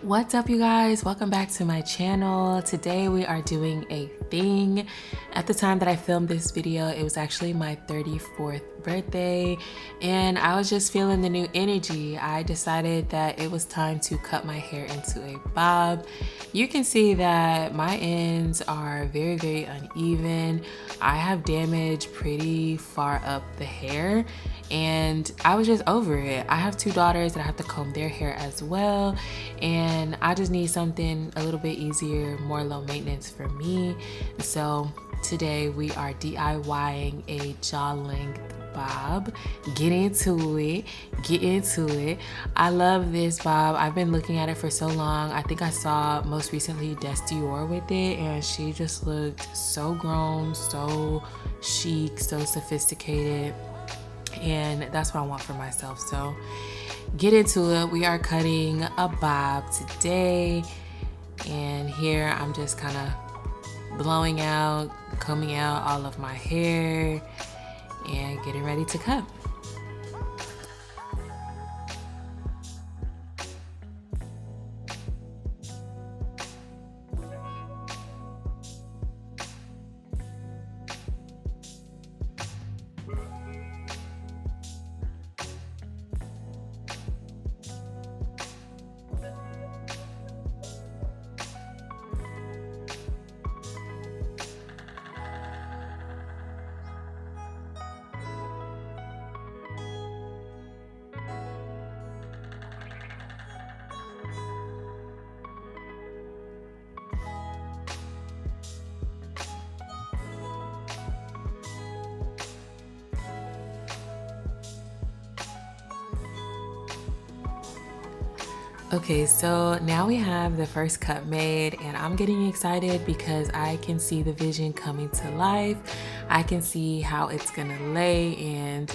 What's up, you guys? Welcome back to my channel. Today we are doing a thing. At the time that I filmed this video, it was actually my 34th birthday and I was just feeling the new energy. I decided that it was time to cut my hair into a bob. You can see that my ends are very uneven. I have damage pretty far up the hair and I was just over it. I have two daughters that I have to comb their hair as well, and I just need something a little bit easier, more low maintenance for me. So today we are DIYing a jaw length bob. Get into it. I love this bob. I've been looking at it for so long. I think I saw most recently Des Dior with it and she just looked so grown, so chic, so sophisticated, and that's what I want for myself. So get into it. We are cutting a bob today, and here I'm just kind of blowing out, combing out all of my hair and getting ready to cut. Okay, so now we have the first cut made and I'm getting excited because I can see the vision coming to life. I can see how it's gonna lay, and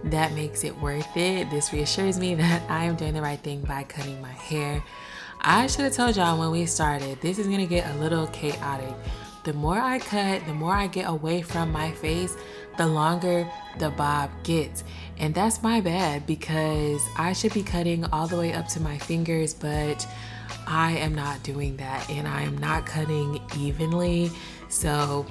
that makes it worth it. This reassures me that I am doing the right thing by cutting my hair. I should have told y'all when we started, this is gonna get a little chaotic. The more I cut, the more I get away from my face, the longer the bob gets. And that's my bad because I should be cutting all the way up to my fingers, but I am not doing that and I am not cutting evenly. So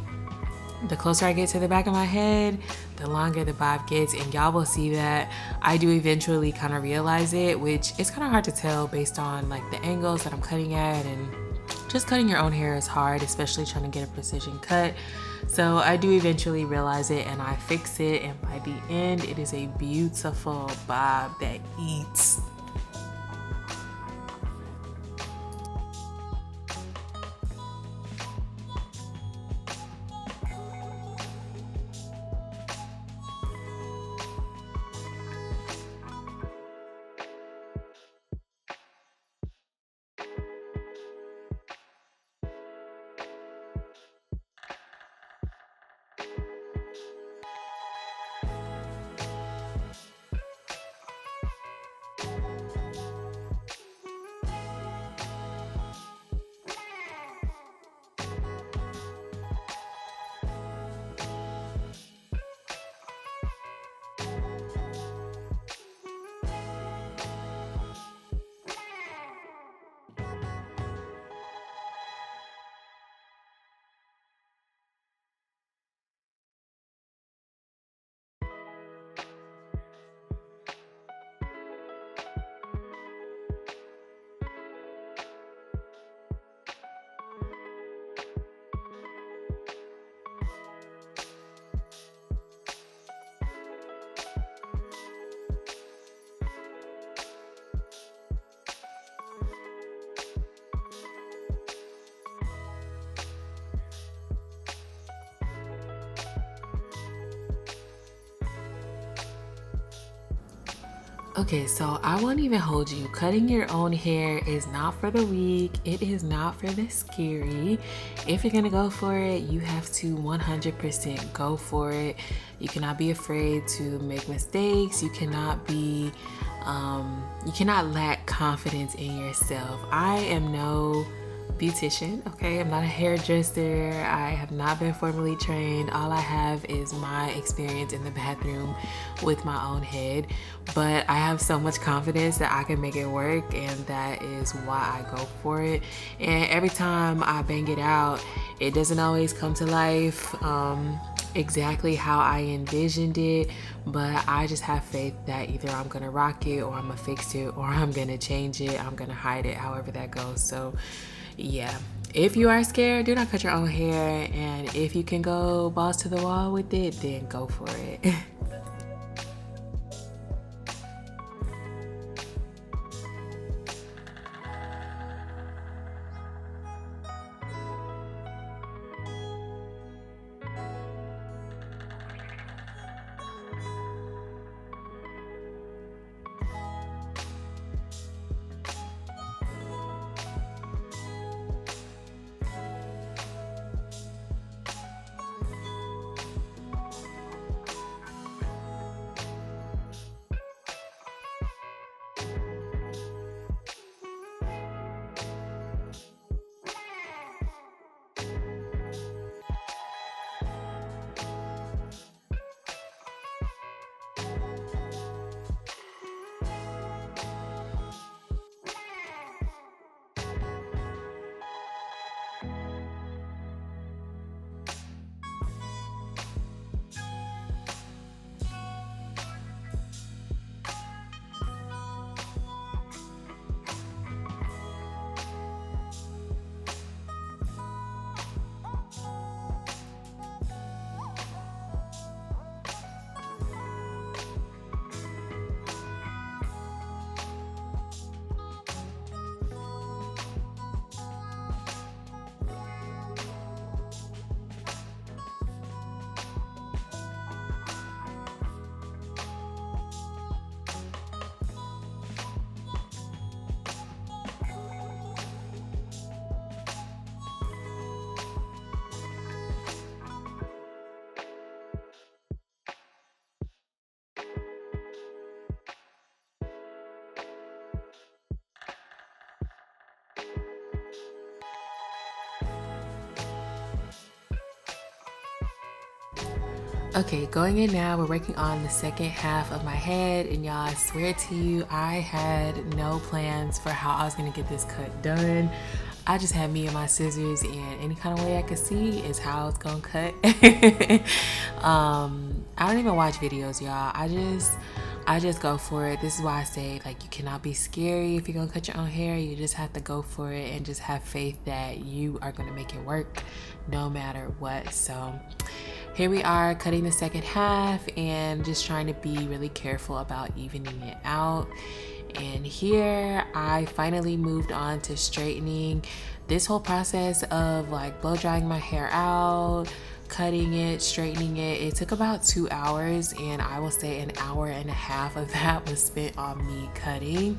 the closer I get to the back of my head, the longer the bob gets, and y'all will see that I do eventually kind of realize it, which is kind of hard to tell based on like the angles that I'm cutting at, and just cutting your own hair is hard, especially trying to get a precision cut. So I do eventually realize it and I fix it, and by the end it is a beautiful bob that eats. Okay, so I won't even hold you. Cutting your own hair is not for the weak. It is not for the scary. If you're gonna go for it, you have to 100% go for it. You cannot be afraid to make mistakes. You cannot lack confidence in yourself. I am no beautician, okay? I'm not a hairdresser. I have not been formally trained. All I have is my experience in the bathroom with my own head. But I have so much confidence that I can make it work, and that is why I go for it. And every time I bang it out, it doesn't always come to life exactly how I envisioned it, but I just have faith that either I'm gonna rock it, or I'm gonna fix it, or I'm gonna change it, I'm gonna hide it, however that goes. So yeah, if you are scared, do not cut your own hair, and if you can go balls to the wall with it, then go for it. Okay, going in now, we're working on the second half of my head, and y'all, I swear to you, I had no plans for how I was gonna get this cut done. I just had me and my scissors, and any kind of way I could see is how it's gonna cut. I don't even watch videos, y'all. I just go for it. This is why I say, like, you cannot be scary if you're gonna cut your own hair. You just have to go for it and just have faith that you are gonna make it work no matter what. So here we are cutting the second half and just trying to be really careful about evening it out. And here I finally moved on to straightening. This whole process of like blow drying my hair out, cutting it, straightening it, it took about 2 hours, and I will say an hour and a half of that was spent on me cutting.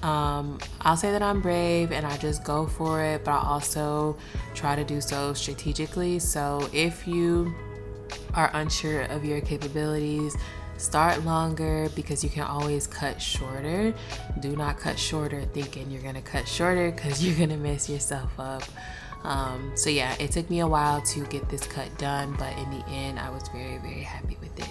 I'll say that I'm brave and I just go for it, but I also try to do so strategically. So if you are unsure of your capabilities, start longer, because you can always cut shorter. Do not cut shorter thinking you're gonna cut shorter, because you're gonna mess yourself up. So yeah, it took me a while to get this cut done, but in the end I was very, very happy with it.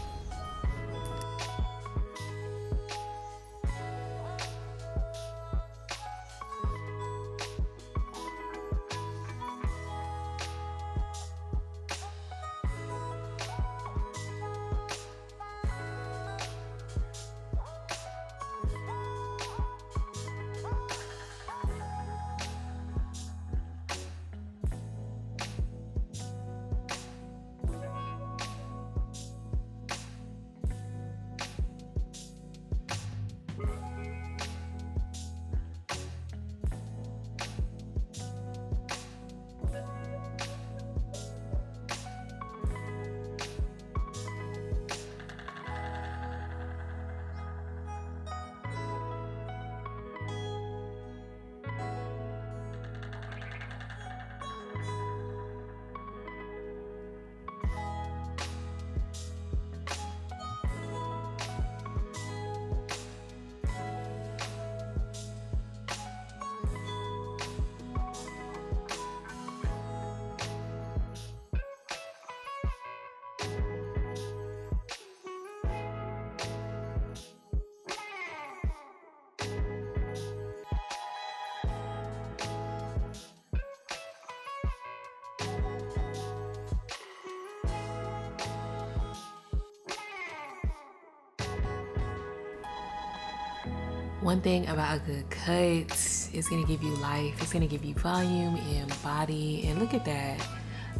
One thing about a good cut, it's gonna give you life, it's gonna give you volume and body. And look at that,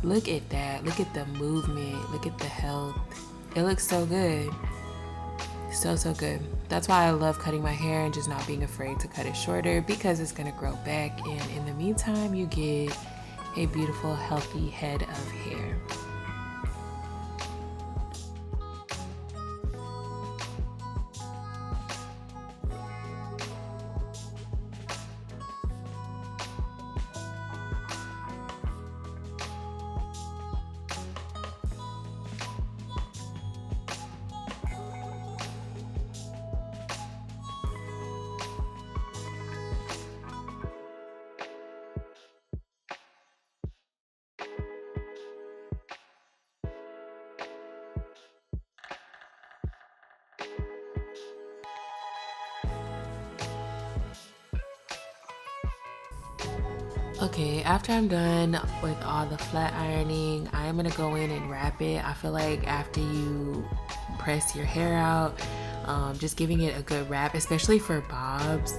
look at that, look at the movement, look at the health. It looks so good, so good. That's why I love cutting my hair and just not being afraid to cut it shorter, because it's gonna grow back, and in the meantime you get a beautiful healthy head of hair. Okay, after I'm done with all the flat ironing, I am gonna go in and wrap it. I feel like after you press your hair out, just giving it a good wrap, especially for bobs,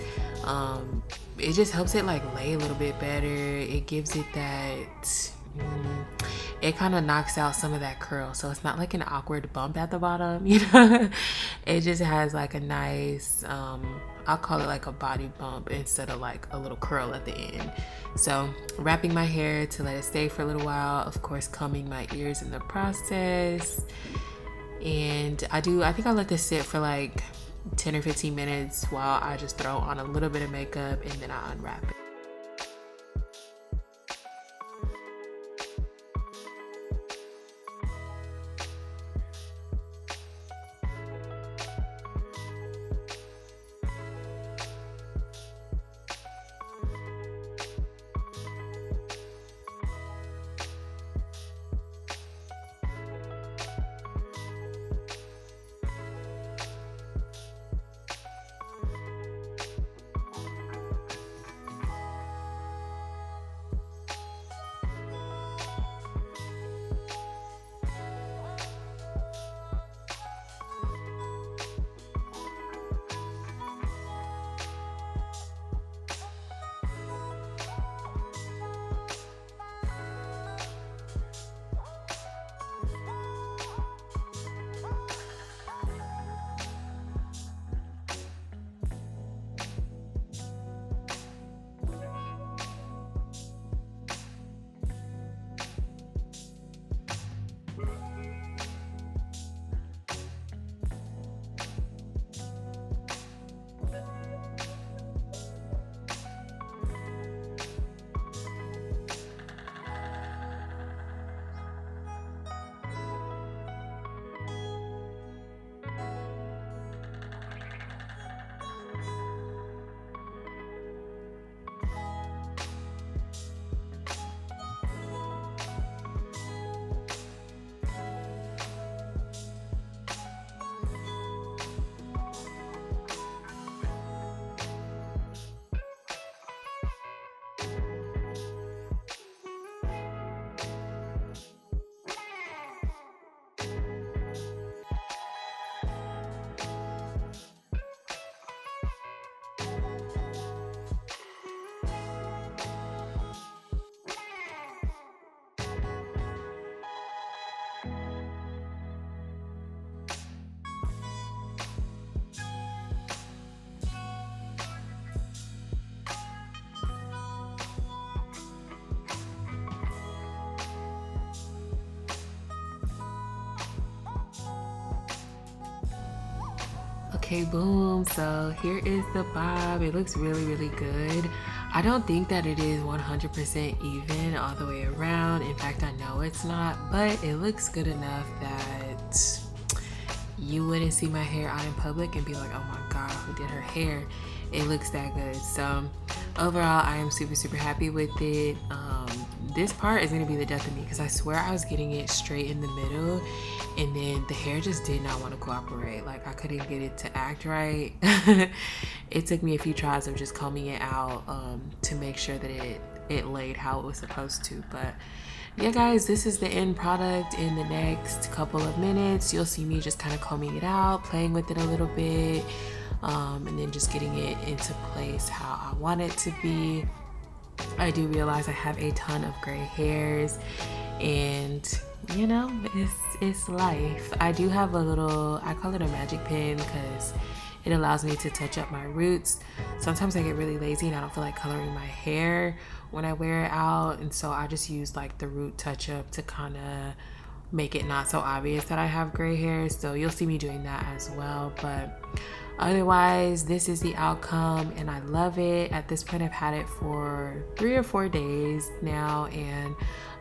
it just helps it like lay a little bit better. It gives it that, it kind of knocks out some of that curl, so it's not like an awkward bump at the bottom, you know. It just has like a nice, I'll call it like a body bump instead of like a little curl at the end. So wrapping my hair to let it stay for a little while, of course combing my ears in the process. And I think I let this sit for like 10 or 15 minutes while I just throw on a little bit of makeup, and then I unwrap it. Okay, boom. So here is the bob. It looks really good. I don't think that it is 100% even all the way around. In fact, I know it's not, but it looks good enough that you wouldn't see my hair out in public and be like, oh my god, who did her hair? It looks that good. So overall, I am super happy with it. This part is gonna be the death of me, because I swear I was getting it straight in the middle, and then the hair just did not want to cooperate. Like, I couldn't get it to act right. It took me a few tries of just combing it out to make sure that it laid how it was supposed to. But yeah, guys, this is the end product. In the next couple of minutes, you'll see me just kind of combing it out, playing with it a little bit, and then just getting it into place how I want it to be. I do realize I have a ton of gray hairs, and you know, it's life. I do have a little, I call it a magic pin because it allows me to touch up my roots. Sometimes I get really lazy and I don't feel like coloring my hair when I wear it out, and so I just use like the root touch up to kind of make it not so obvious that I have gray hair. So you'll see me doing that as well, but otherwise this is the outcome and I love it. At this point I've had it for 3 or 4 days now and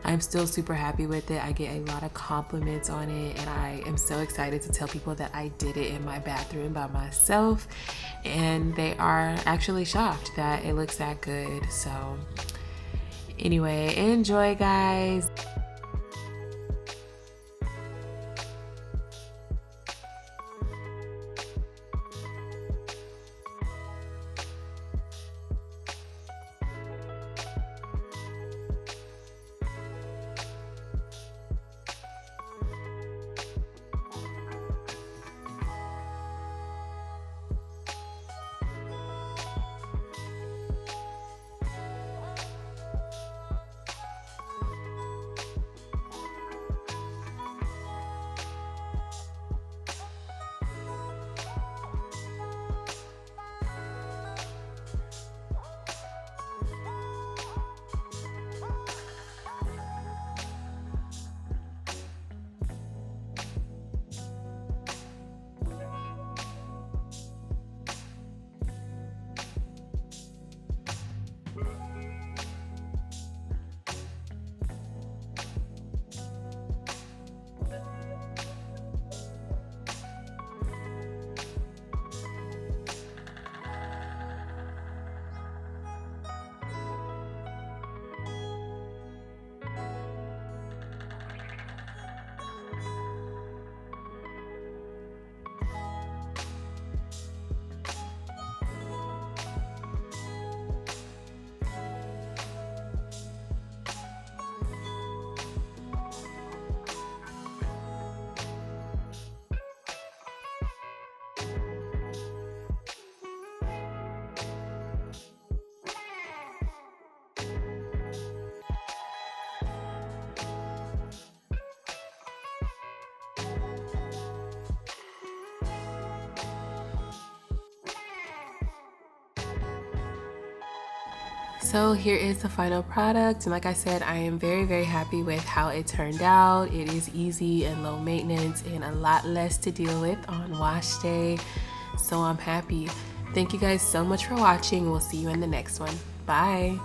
I'm still super happy with it. I get a lot of compliments on it and I am so excited to tell people that I did it in my bathroom by myself, and they are actually shocked that it looks that good. So anyway, enjoy guys. So here is the final product, and like I said, I am very happy with how it turned out. It is easy and low maintenance and a lot less to deal with on wash day, so I'm happy. Thank you guys so much for watching. We'll see you in the next one. Bye.